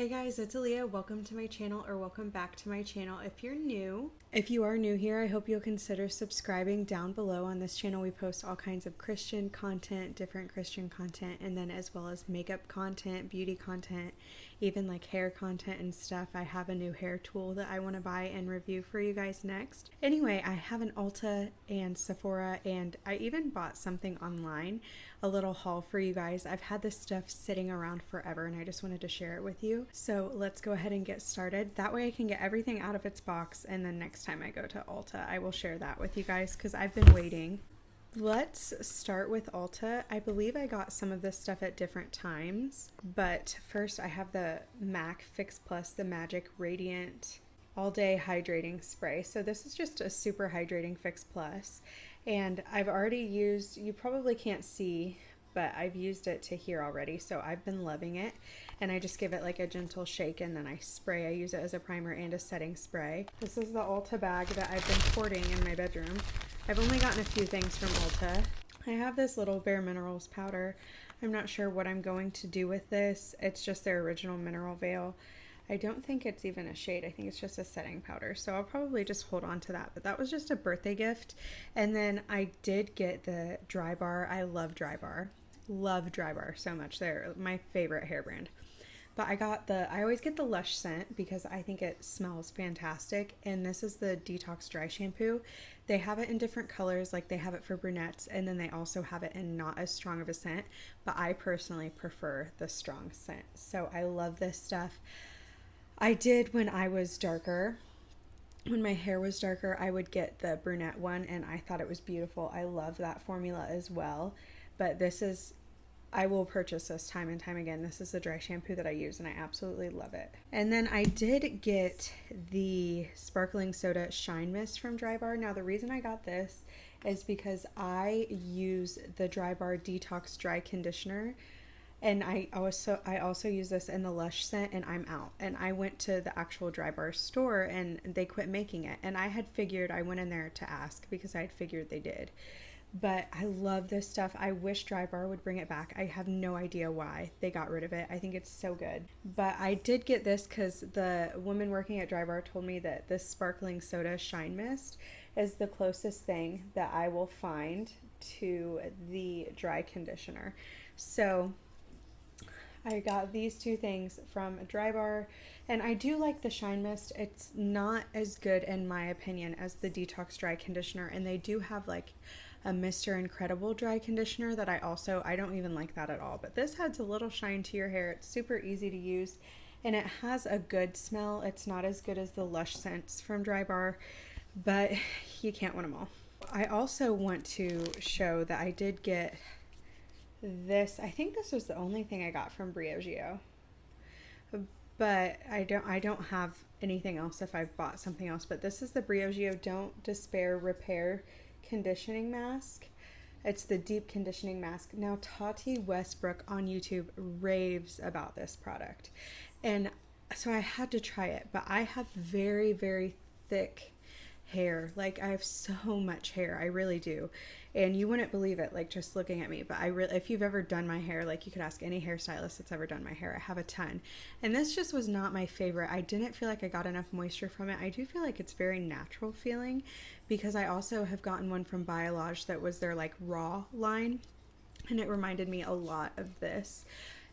Hey guys, it's Alyia. Welcome to my channel, or welcome back to my channel if you're new. If you are new here, I hope you'll consider subscribing down below. On this channel, we post all kinds of Christian content, different Christian content, and then as well as makeup content, beauty content, even like hair content and stuff. I have a new hair tool that I want to buy and review for you guys next. Anyway, I have an Ulta and Sephora, and I even bought something online, a little haul for you guys. I've had this stuff sitting around forever and I just wanted to share it with you. So let's go ahead and get started. That way I can get everything out of its box, and then next time I go to Ulta, I will share that with you guys because I've been waiting. Let's start with Ulta. I believe I got some of this stuff at different times, but first I have the MAC Fix Plus, the Magic Radiant All Day Hydrating Spray. So this is just a super hydrating Fix Plus, and I've already used, you probably can't see, but I've used it to here already, so I've been loving it. And I just give it like a gentle shake and then I spray. I use it as a primer and a setting spray. This is the Ulta bag that I've been hoarding in my bedroom. I've only gotten a few things from Ulta. I have this little Bare Minerals powder. I'm not sure what I'm going to do with this. It's just their original mineral veil. I don't think it's even a shade. I think it's just a setting powder. So I'll probably just hold on to that. But that was just a birthday gift. And then I did get the Dry Bar. I love Dry Bar. Love Dry Bar so much. They're my favorite hair brand. But I always get the Lush scent because I think it smells fantastic. And this is the Detox Dry Shampoo. They have it in different colors, like they have it for brunettes, and then they also have it in not as strong of a scent. But I personally prefer the strong scent. So I love this stuff. I did when I was darker. When my hair was darker, I would get the brunette one, and I thought it was beautiful. I love that formula as well. But this is, I will purchase this time and time again. This is the dry shampoo that I use and I absolutely love it. And then I did get the Sparkling Soda Shine Mist from Dry Bar. Now the reason I got this is because I use the Dry Bar Detox Dry Conditioner, and I also use this in the Lush scent, and I'm out. And I went to the actual Dry Bar store and they quit making it. And I had figured, I went in there to ask because I had figured they did. But I love this stuff. I wish Dry Bar would bring it back. I have no idea why they got rid of it. I think it's so good. But I did get this because the woman working at Dry Bar told me that this Sparkling Soda Shine Mist is the closest thing that I will find to the dry conditioner. So I got these two things from Dry Bar, and I do like the Shine Mist. It's not as good in my opinion as the Detox Dry Conditioner, and they do have like a Mr. Incredible dry conditioner that I don't even like that at all. But this adds a little shine to your hair. It's super easy to use and it has a good smell. It's not as good as the Lush scents from Dry Bar, but you can't win them all. I also want to show that I did get this. I think this was the only thing I got from Briogeo, but I don't have anything else if I've bought something else. But this is the Briogeo Don't Despair Repair Conditioning Mask. It's the deep conditioning mask. Now Tati Westbrook on YouTube raves about this product, and so I had to try it. But I have very, very thick hair. Like I have so much hair, I really do, and you wouldn't believe it like just looking at me. But if you've ever done my hair, like you could ask any hairstylist that's ever done my hair. I have a ton, and this just was not my favorite. I didn't feel like I got enough moisture from it. I do feel like it's very natural feeling, because I also have gotten one from Biolage that was their like raw line, and it reminded me a lot of this.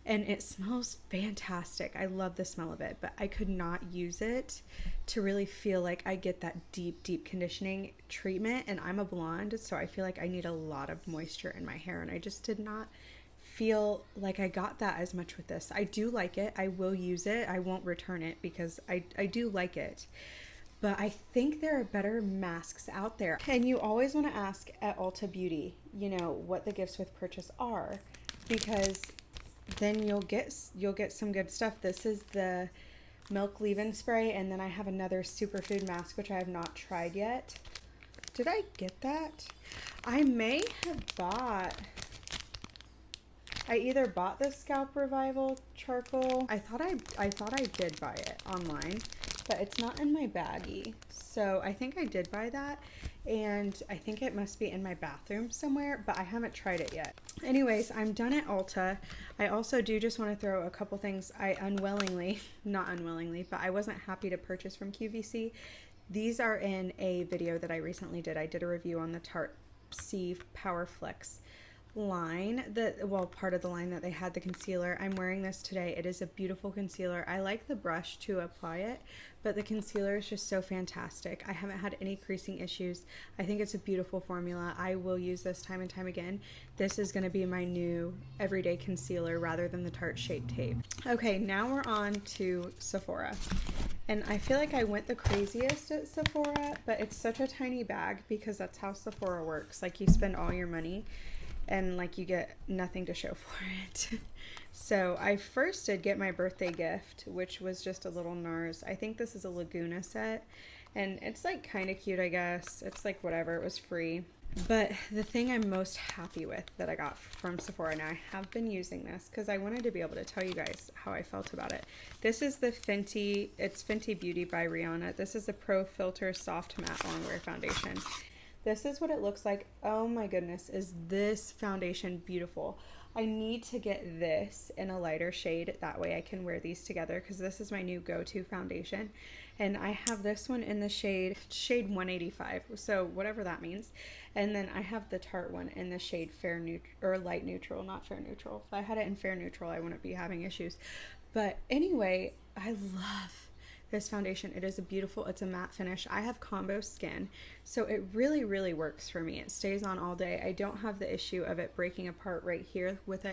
And it smells fantastic. I love the smell of it, but I could not use it to really feel like I get that deep, deep conditioning treatment. And I'm a blonde, so I feel like I need a lot of moisture in my hair, and I just did not feel like I got that as much with this. I do like it. I will use it. I won't return it because I do like it. But I think there are better masks out there. And you always want to ask at Ulta Beauty, you know, what the gifts with purchase are, because then you'll get some good stuff. This is the Milk Leave-In Spray, and then I have another superfood mask which I have not tried yet. Did I get that? I may have bought, I either bought the Scalp Revival charcoal. I thought I did buy it online, but it's not in my baggie. So I think I did buy that, and I think it must be in my bathroom somewhere, but I haven't tried it yet. Anyways, I'm done at Ulta. I also do just want to throw a couple things I not unwillingly, but I wasn't happy to purchase from QVC. These are in a video that I recently did. I did a review on the Tarte C Power Flex line, part of the line that they had, the concealer. I'm wearing this today. It is a beautiful concealer. I like the brush to apply it, but the concealer is just so fantastic. I haven't had any creasing issues. I think it's a beautiful formula. I will use this time and time again. This is going to be my new everyday concealer rather than the Tarte Shape Tape. Okay, now we're on to Sephora. And I feel like I went the craziest at Sephora, but it's such a tiny bag because that's how Sephora works. Like, you spend all your money and like you get nothing to show for it. So I first did get my birthday gift, which was just a little NARS. I think this is a Laguna set, and it's like kind of cute, I guess. It's like whatever, it was free. But the thing I'm most happy with that I got from Sephora, now I have been using this because I wanted to be able to tell you guys how I felt about it. This is the Fenty, it's Fenty Beauty by Rihanna. This is the Pro Filter Soft Matte Longwear Foundation. This is what it looks like. Oh my goodness, is this foundation beautiful. I need to get this in a lighter shade. That way I can wear these together because this is my new go-to foundation. And I have this one in the shade 185, so whatever that means. And then I have the Tarte one in the shade light neutral, not fair neutral. If I had it in fair neutral, I wouldn't be having issues. But anyway, I love this foundation. It is it's a matte finish. I have combo skin, so it really, really works for me. It stays on all day. I don't have the issue of it breaking apart right here with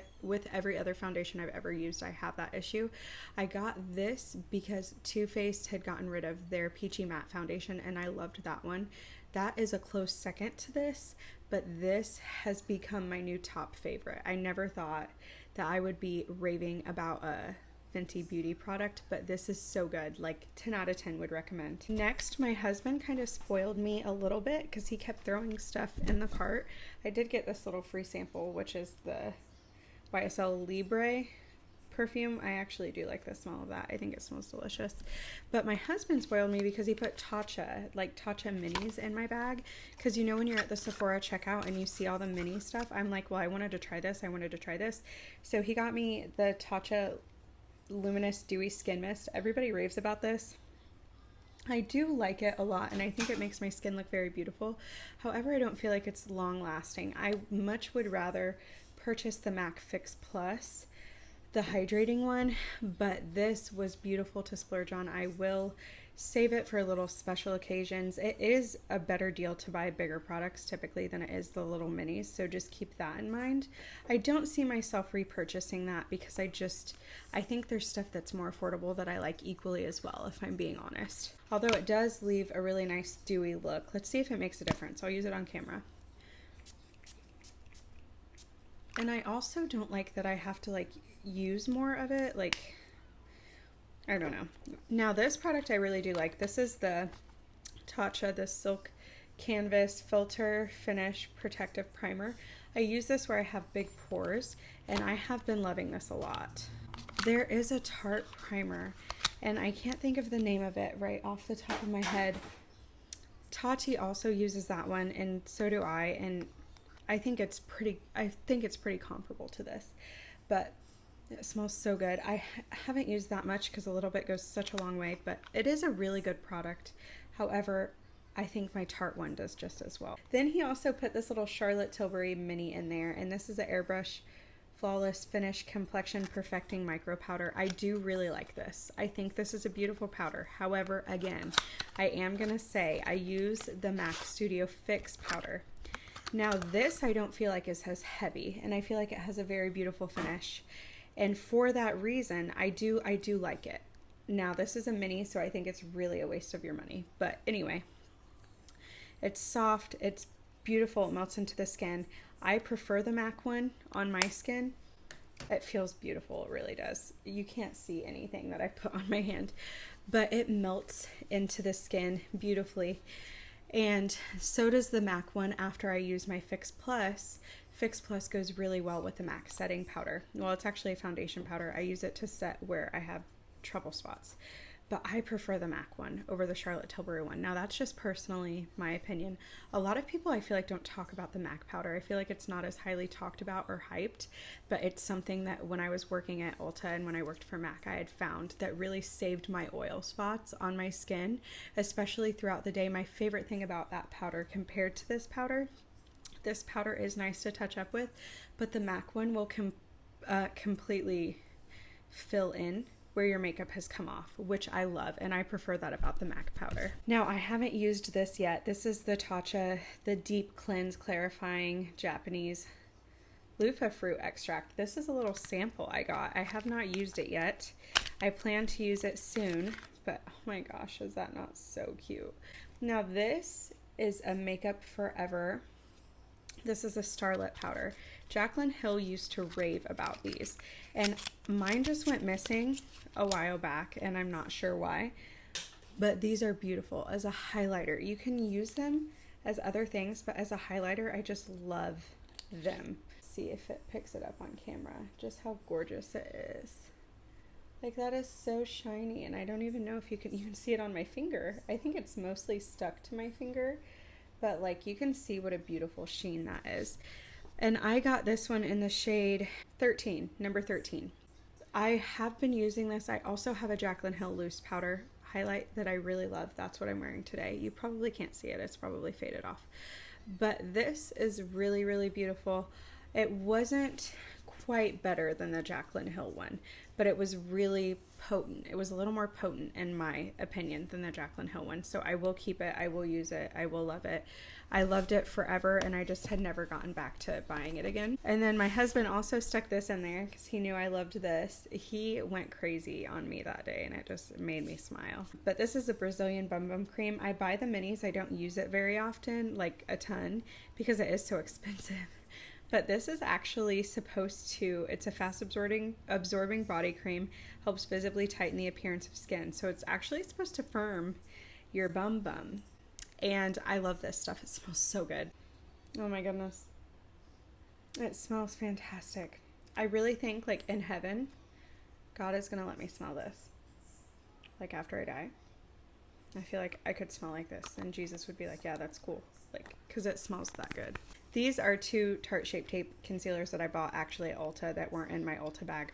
every other foundation I've ever used. I have that issue. I got this because Too Faced had gotten rid of their Peachy Matte foundation, and I loved that one. That is a close second to this, but this has become my new top favorite. I never thought that I would be raving about a Fenty Beauty product, but this is so good. Like 10 out of 10 would recommend. Next, my husband kind of spoiled me a little bit because he kept throwing stuff in the cart. I did get this little free sample, which is the YSL Libre perfume. I actually do like the smell of that. I think it smells delicious. But my husband spoiled me because he put Tatcha minis in my bag. Because you know when you're at the Sephora checkout and you see all the mini stuff, I'm like, well, I wanted to try this. So he got me the Tatcha Luminous Dewy Skin Mist. Everybody raves about this. I do like it a lot, and I think it makes my skin look very beautiful. However, I don't feel like it's long lasting. I much would rather purchase the MAC Fix Plus, the hydrating one, but this was beautiful to splurge on. I will save it for little special occasions. It is a better deal to buy bigger products typically than it is the little minis, so just keep that in mind. I don't see myself repurchasing that because I think there's stuff that's more affordable that I like equally as well, if I'm being honest. Although it does leave a really nice dewy look. Let's see if it makes a difference. I'll use it on camera. And I also don't like that I have to use more of it. I don't know. Now this product I really do like. This is the Tatcha, the Silk Canvas Filter Finish Protective Primer. I use this where I have big pores, and I have been loving this a lot. There is a Tarte primer, and I can't think of the name of it right off the top of my head. Tati also uses that one, and so do I, and I think it's pretty comparable to this, but it smells so good. I haven't used that much because a little bit goes such a long way, but it is a really good product. However, I think my Tarte one does just as well. Then he also put this little Charlotte Tilbury mini in there, and this is an Airbrush Flawless Finish Complexion Perfecting Micro Powder. I do really like this. I think this is a beautiful powder. However, again, I am going to say I use the MAC Studio Fix powder. Now this I don't feel like is as heavy, and I feel like it has a very beautiful finish. And for that reason, I do like it. Now this is a mini, so I think it's really a waste of your money. But anyway, it's soft, it's beautiful, it melts into the skin. I prefer the MAC one on my skin. It feels beautiful, it really does. You can't see anything that I put on my hand, but it melts into the skin beautifully. And so does the MAC one after I use my Fix Plus. Fix Plus goes really well with the MAC setting powder. Well, it's actually a foundation powder. I use it to set where I have trouble spots. but I prefer the MAC one over the Charlotte Tilbury one. Now that's just personally my opinion. A lot of people I feel like don't talk about the MAC powder. I feel like it's not as highly talked about or hyped, but it's something that when I was working at Ulta and when I worked for MAC, I had found that really saved my oil spots on my skin, especially throughout the day. My favorite thing about that powder compared to this powder is nice to touch up with, but the MAC one will completely fill in where your makeup has come off, which I love, and I prefer that about the MAC powder. Now, I haven't used this yet. This is the Tatcha, the Deep Cleanse Clarifying Japanese Loofah Fruit Extract. This is a little sample I got. I have not used it yet. I plan to use it soon, but oh my gosh, is that not so cute? Now, this is a Makeup Forever. This is a Starlet powder. Jaclyn Hill used to rave about these, and mine just went missing a while back, and I'm not sure why, but these are beautiful as a highlighter. You can use them as other things, but as a highlighter, I just love them. Let's see if it picks it up on camera, just how gorgeous it is. Like, that is so shiny, and I don't even know if you can see it on my finger. I think it's mostly stuck to my finger, but like, you can see what a beautiful sheen that is. And I got this one in the shade 13, number 13. I have been using this. I also have a Jaclyn Hill loose powder highlight that I really love. That's what I'm wearing today. You probably can't see it. It's probably faded off. But this is really, really beautiful. It wasn't quite better than the Jaclyn Hill one, but it was really potent. It was a little more potent in my opinion than the Jaclyn Hill one. So I will keep it. I will use it. I will love it. I loved it forever, and I just had never gotten back to buying it again. And then my husband also stuck this in there because he knew I loved this. He went crazy on me that day, and it just made me smile. But this is a Brazilian Bum Bum Cream. I buy the minis. I don't use it very often, like a ton, because it is so expensive. But this is actually supposed to, it's a fast absorbing body cream, helps visibly tighten the appearance of skin. So it's actually supposed to firm your bum bum. And I love this stuff. It smells so good. Oh my goodness. It smells fantastic. I really think, like, in heaven, God is going to let me smell this. Like, after I die. I feel like I could smell like this, and Jesus would be like, yeah, that's cool. Like, because it smells that good. These are two Tarte Shape Tape concealers that I bought actually at Ulta that weren't in my Ulta bag,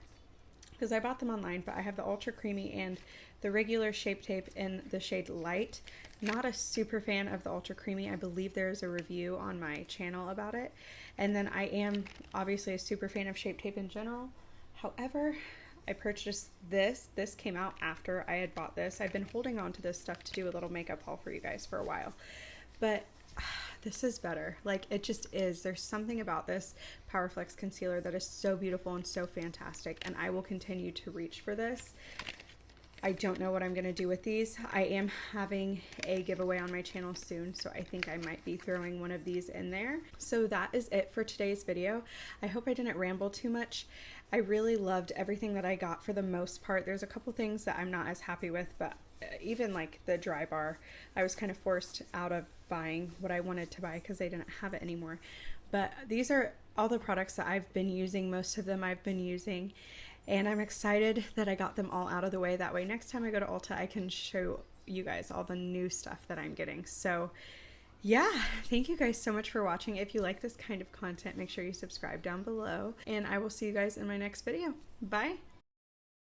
because I bought them online, but I have the Ultra Creamy and the regular Shape Tape in the shade Light. Not a super fan of the Ultra Creamy. I believe there's a review on my channel about it. And then I am obviously a super fan of Shape Tape in general. However, I purchased this. This came out after I had bought this. I've been holding on to this stuff to do a little makeup haul for you guys for a while. But this is better. Like, it just is. There's something about this Powerflex concealer that is so beautiful and so fantastic, and I will continue to reach for this. I don't know what I'm going to do with these. I am having a giveaway on my channel soon, so I think I might be throwing one of these in there. So that is it for today's video. I hope I didn't ramble too much. I really loved everything that I got for the most part. There's a couple things that I'm not as happy with, but even like the dry bar, I was kind of forced out of buying what I wanted to buy because they didn't have it anymore. But these are all the products that I've been using. Most of them I've been using, and I'm excited that I got them all out of the way. That way next time I go to Ulta, I can show you guys all the new stuff that I'm getting. So yeah, thank you guys so much for watching. If you like this kind of content, make sure you subscribe down below, and I will see you guys in my next video. Bye.